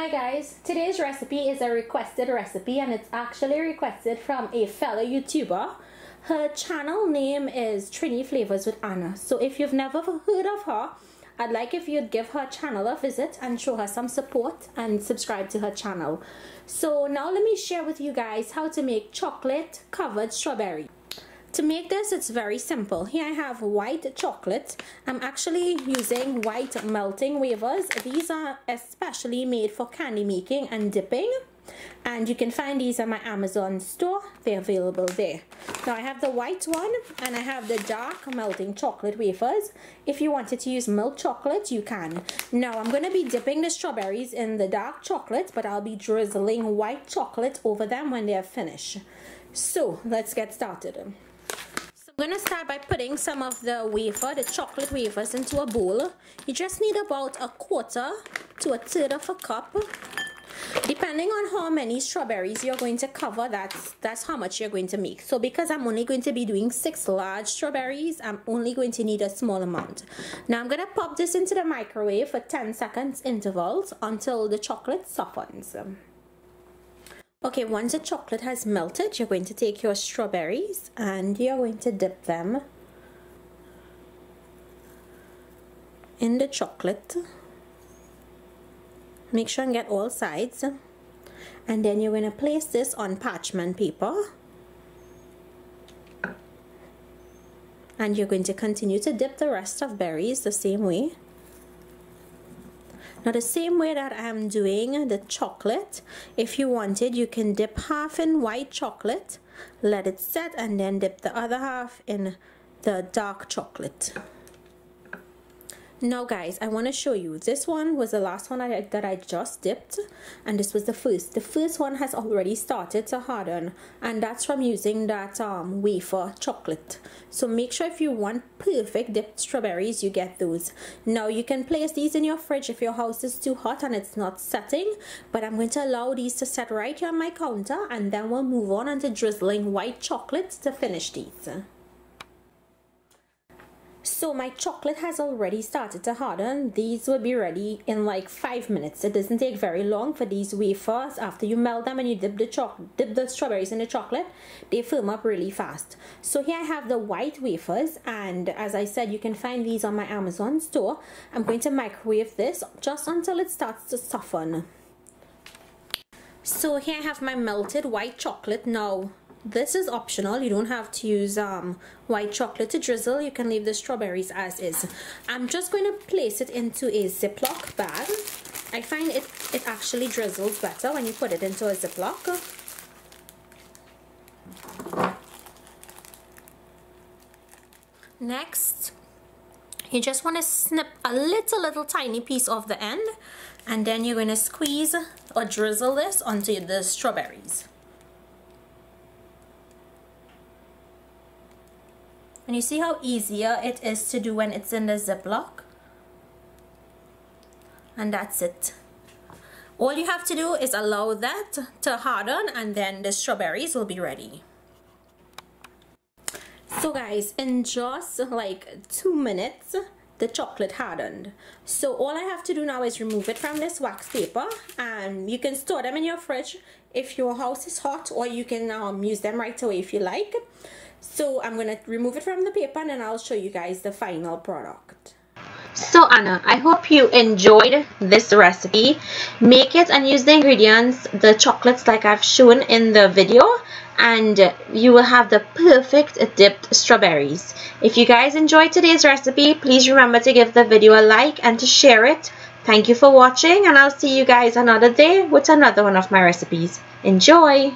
Hi guys, today's recipe is a requested recipe and it's actually requested from a fellow YouTuber. Her channel name is Trini Flavors with Anna. So if you've never heard of her, I'd like if you'd give her channel a visit and show her some support and subscribe to her channel. So now let me share with you guys how to make chocolate covered strawberry. To make this, it's very simple. Here I have white chocolate. I'm actually using white melting wafers. These are especially made for candy making and dipping. And you can find these at my Amazon store. They're available there. Now I have the white one and I have the dark melting chocolate wafers. If you wanted to use milk chocolate, you can. Now I'm going to be dipping the strawberries in the dark chocolate, but I'll be drizzling white chocolate over them when they're finished. So let's get started. I'm going to start by putting some of the chocolate wafers into a bowl. You just need about 1/4 to 1/3 of a cup. Depending on how many strawberries you're going to cover, that's how much you're going to make. So because I'm only going to be doing 6 large strawberries, I'm only going to need a small amount. Now I'm going to pop this into the microwave for 10 seconds intervals until the chocolate softens. Okay, once the chocolate has melted, you're going to take your strawberries and you're going to dip them in the chocolate. Make sure and get all sides. And then you're going to place this on parchment paper. And you're going to continue to dip the rest of berries the same way. Now the same way that I'm doing the chocolate, if you wanted, you can dip half in white chocolate, let it set, and then dip the other half in the dark chocolate. Now guys, I want to show you, this one was the last one that I just dipped, and this was the first. The first one has already started to harden, and that's from using that wafer chocolate. So make sure if you want perfect dipped strawberries, you get those. Now you can place these in your fridge if your house is too hot and it's not setting, but I'm going to allow these to set right here on my counter, and then we'll move on into drizzling white chocolate to finish these. So my chocolate has already started to harden. These will be ready in like 5 minutes. It doesn't take very long for these wafers. After you melt them and you dip the strawberries in the chocolate, they firm up really fast. So here I have the white wafers, and as I said, you can find these on my Amazon store. I'm going to microwave this just until it starts to soften. So here I have my melted white chocolate. Now this is optional. You don't have to use white chocolate to drizzle. You can leave the strawberries as is. I'm just going to place it into a Ziploc bag. I find it actually drizzles better when you put it into a Ziploc. Next, you just want to snip a little tiny piece off the end, and then you're going to squeeze or drizzle this onto the strawberries. And you see how easier it is to do when it's in the Ziploc? And that's it. All you have to do is allow that to harden, and then the strawberries will be ready. So guys, in just like 2 minutes, the chocolate hardened. So all I have to do now is remove it from this wax paper, and you can store them in your fridge if your house is hot, or you can use them right away if you like. So I'm going to remove it from the paper, and then I'll show you guys the final product. So Anna, I hope you enjoyed this recipe. Make it and use the ingredients, the chocolates like I've shown in the video, and you will have the perfect dipped strawberries. If you guys enjoyed today's recipe, please remember to give the video a like and to share it. Thank you for watching, and I'll see you guys another day with another one of my recipes. Enjoy!